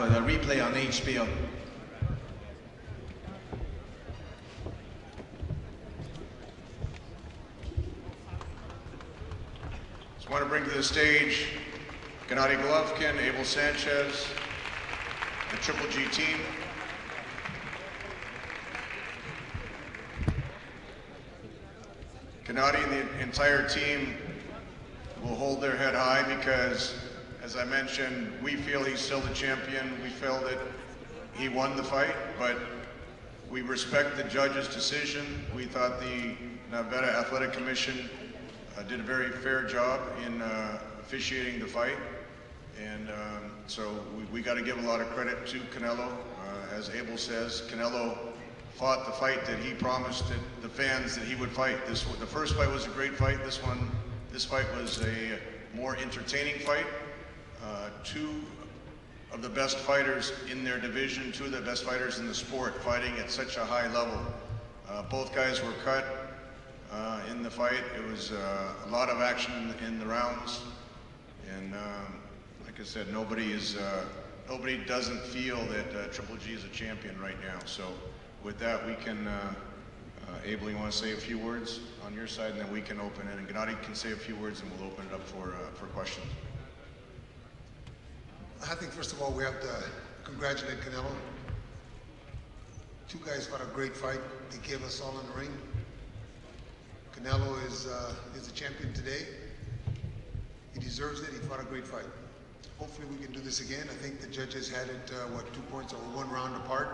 for the replay on HBO. Just want to bring to the stage Gennady Golovkin, Abel Sanchez, the Triple G team. Gennady and the entire team will hold their head high because, as I mentioned, we feel he's still the champion. We feel that he won the fight, but we respect the judge's decision. We thought the Nevada Athletic Commission did a very fair job in officiating the fight. And so we got to give a lot of credit to Canelo. As Abel says, Canelo fought the fight that he promised the fans that he would fight. The first fight was a great fight. This fight was a more entertaining fight. Two of the best fighters in their division, two of the best fighters in the sport, fighting at such a high level. Both guys were cut in the fight. It was a lot of action in the rounds. And like I said, nobody doesn't feel that Triple G is a champion right now. So with that, we can, Abel, you want to say a few words on your side, and then we can open it, and Gennady can say a few words, and we'll open it up for questions. I think first of all, we have to congratulate Canelo. Two guys fought a great fight. They gave us all in the ring. Canelo is a champion today. He deserves it. He fought a great fight. Hopefully we can do this again. I think the judges had it, 2 points or 1 round apart.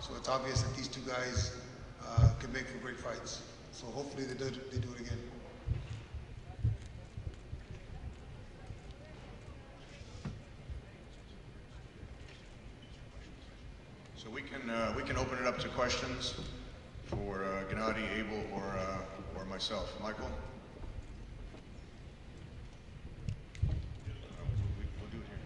So it's obvious that these two guys can make for great fights. So hopefully they do it again. So we can open it up to questions for Gennady, Abel, or myself. Michael? We'll do it here.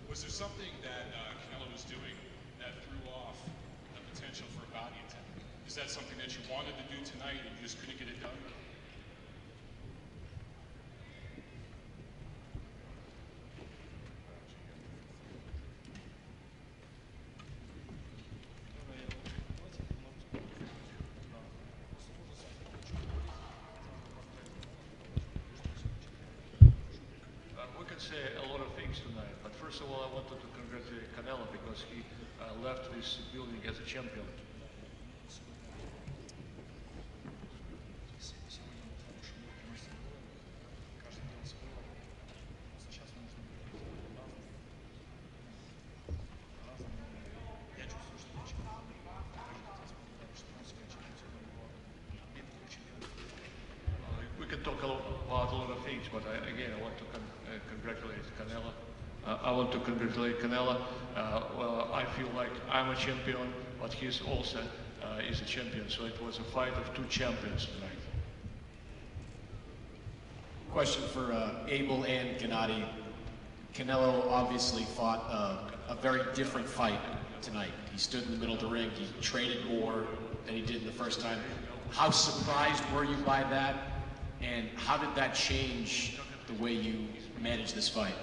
Was there something that Canelo was doing that threw off the potential for a body attack? Is that something that you wanted to do tonight and you just couldn't get it done? We could say a lot of things tonight, but first of all, I wanted to congratulate Canelo because he left this building as a champion. We can talk about a lot of things, but again, I want to congratulate Canelo. I want to congratulate Canelo. Well, I feel like I'm a champion, but he's also is a champion. So it was a fight of 2 champions tonight. Question for Abel and Gennady. Canelo obviously fought a very different fight tonight. He stood in the middle of the ring. He traded more than he did in the first time. How surprised were you by that? And how did that change the way you managed this fight?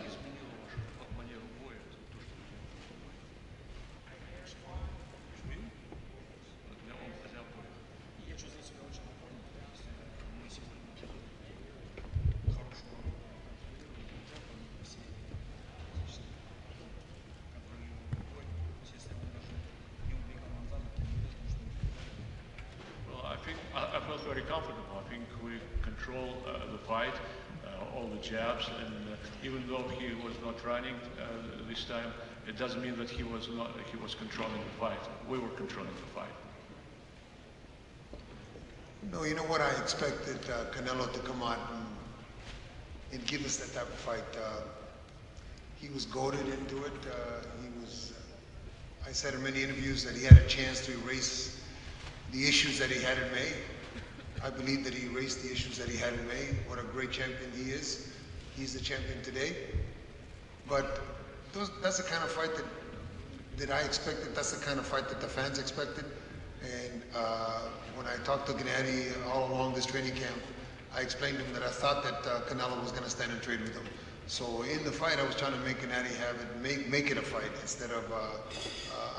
I felt very comfortable. I think we control the fight, all the jabs, and even though he was not running this time, it doesn't mean that he was controlling the fight. We were controlling the fight. No, you know what? I expected Canelo to come out and give us that type of fight. He was goaded into it. I said in many interviews that he had a chance to erase the issues that he had in May. I believe that he erased the issues that he had in May. What a great champion he is. He's the champion today. But that's the kind of fight that I expected. That's the kind of fight that the fans expected. And when I talked to Gennady all along this training camp, I explained to him that I thought that Canelo was going to stand and trade with him. So in the fight, I was trying to make Gennady have it, make it a fight instead of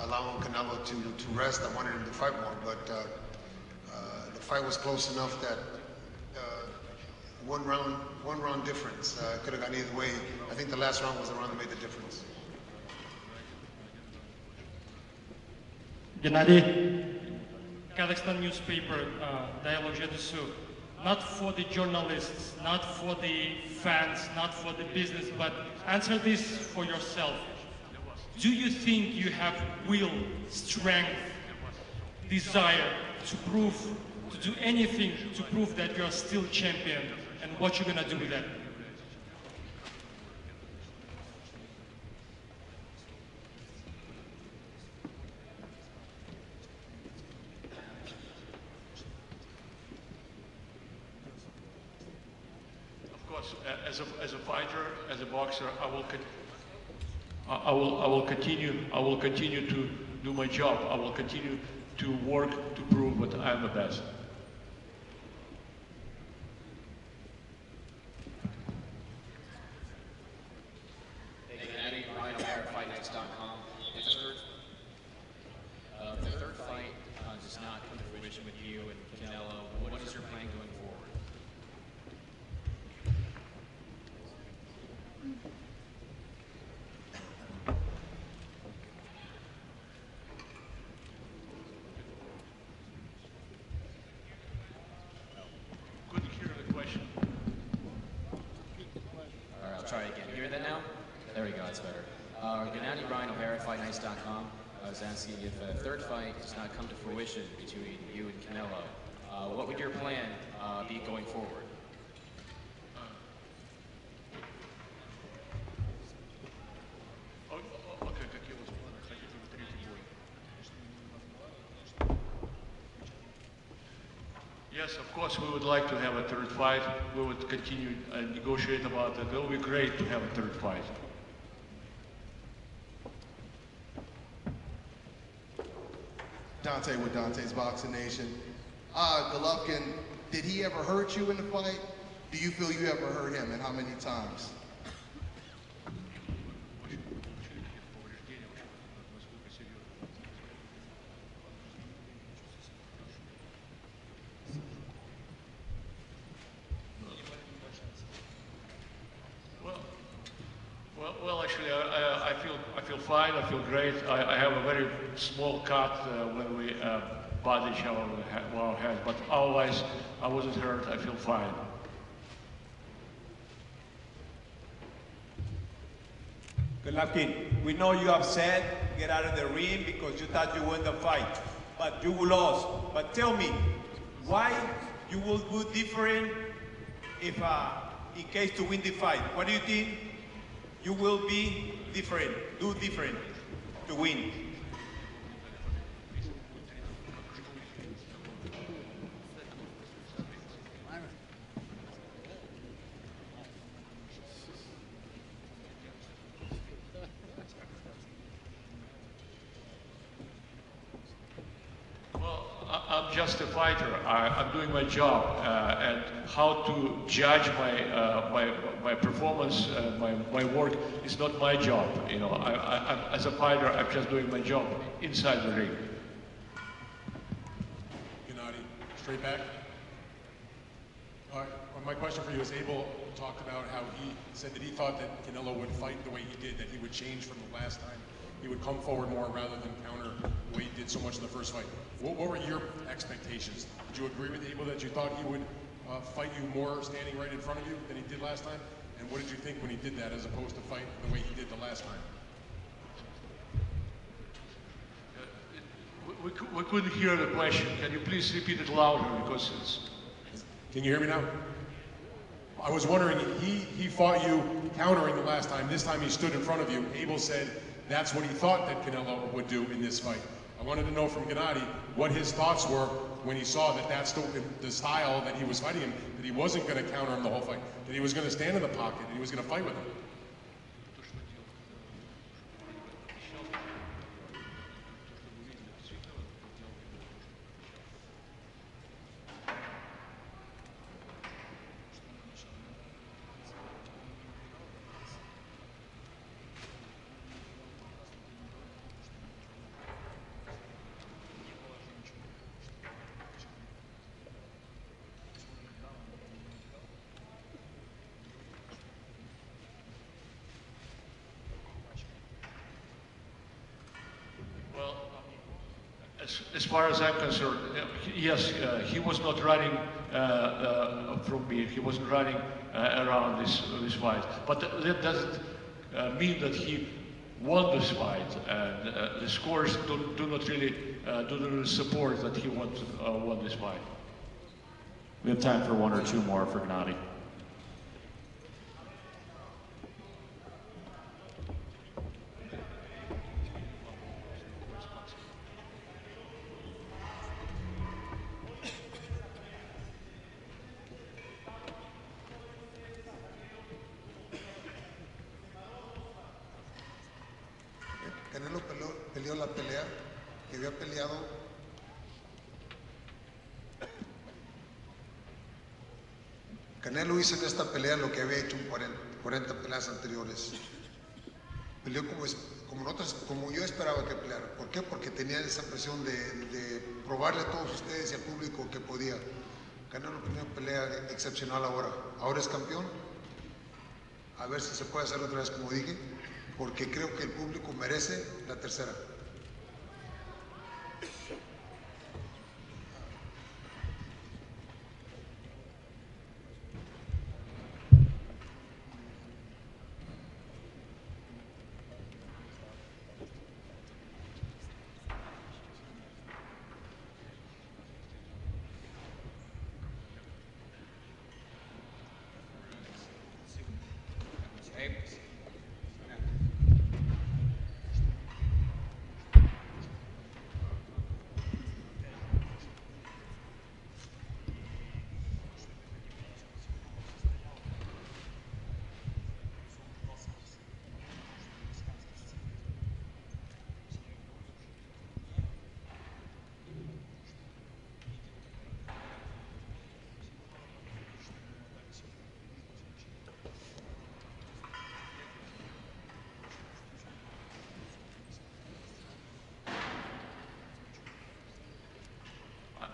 allowing Canelo to rest. I wanted him to fight more, but the fight was close enough that one round difference could have gone either way. I think the last round was the round that made the difference. Gennady, Kazakhstan newspaper, Dialogue Jedusu, not for the journalists, not for the fans, not for the business, but answer this for yourself. Do you think you have will, strength, desire to prove, to do anything to prove that you are still champion, and what you're gonna do with that? As a fighter, as a boxer, I will continue to do my job. I will continue to work to prove that I am the best. Gennady, Ryan O'Hara, FightNights.com. The third fight does not come to fruition with you and Canelo. What is your plan going forward? Couldn't hear the question. All right, I'll try again. Hear that now? There we go, that's better. Gennady, Ryan O'Hara, FightNights.com. I was asking if a third fight does not come to fruition between you and Canelo, what would your plan be going forward? Yes, of course, we would like to have a third fight. We would continue and negotiate about it. It will be great to have a third fight. Dante with Dante's Boxing Nation. Golovkin, did he ever hurt you in the fight? Do you feel you ever hurt him, and how many times? Well, actually, I feel fine. I feel great. I have a very small cut when we butt each other with our head, but otherwise, I wasn't hurt. I feel fine. Golovkin, we know you're upset. Get out of the ring because you thought you won the fight, but you lost. But tell me, why you will do different if, in case to win the fight? What do you think you will be different, do different to win? I'm just a fighter. I'm doing my job, and how to judge my performance, my work is not my job. You know, as a fighter, I'm just doing my job inside the ring. Gennady, straight back. My question for you is, Abel talked about how he said that he thought that Canelo would fight the way he did, that he would change from the last time. He would come forward more rather than counter the way he did so much in the first fight. What were your expectations? Did you agree with Abel that you thought he would fight you more standing right in front of you than he did last time? And what did you think when he did that as opposed to fight the way he did the last time? We couldn't hear the question. Can you please repeat it louder, because it's... Can you hear me now? I was wondering, he fought you countering the last time. This time he stood in front of you. Abel said that's what he thought that Canelo would do in this fight. I wanted to know from Gennady what his thoughts were when he saw that that's the style that he was fighting him, that he wasn't going to counter him the whole fight, that he was going to stand in the pocket, and he was going to fight with him. As far as I'm concerned, yes, he was not running from me. He wasn't running around this fight. But that doesn't mean that he won this fight. And the scores do not really support that he won this fight. We have time for one or two more for Gennady. Canelo peleó la pelea que había peleado Canelo hizo en esta pelea lo que había hecho en 40 peleas anteriores. Peleó como yo esperaba que peleara. ¿Por qué? Porque tenía esa presión de probarle a todos ustedes y al público que podía. Canelo tenía una pelea excepcional ahora. Ahora es campeón. A ver si se puede hacer otra vez como dije, porque creo que el público merece la tercera.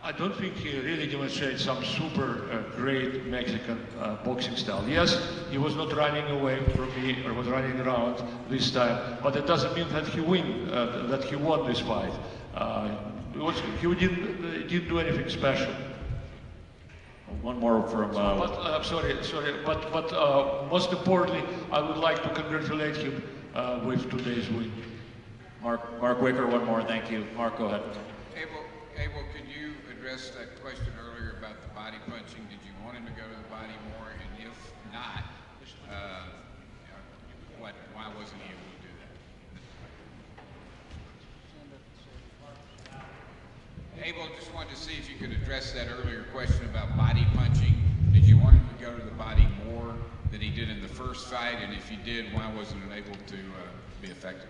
I don't think he really demonstrated some super great Mexican boxing style. Yes, he was not running away from me or was running around this time, but it doesn't mean that he won this fight. He didn't do anything special. One more from. But most importantly, I would like to congratulate him with today's win. Mark Wicker, one more. Thank you. Mark, go ahead. Abel, could you address that question earlier about the body punching? Did you want him to go to the body more? And if not, why wasn't he able to do that? Abel, just wanted to see if you could address that earlier question about body punching. Did you want him to go to the body more than he did in the first fight? And if he did, why wasn't it able to be effective?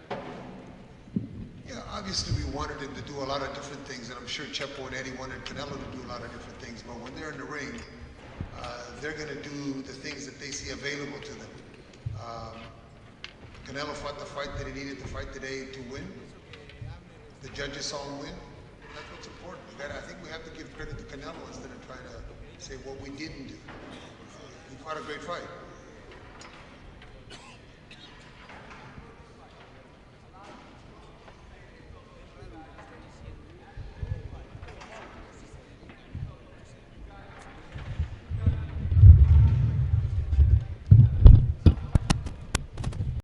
Yeah, obviously we wanted him to do a lot of different things, and I'm sure Chepo and Eddie wanted Canelo to do a lot of different things, but when they're in the ring, they're going to do the things that they see available to them. Canelo fought the fight that he needed to fight today to win. The judges saw him win. That's what's important. I think we have to give credit to Canelo instead of trying to say what we didn't do. He fought a great fight.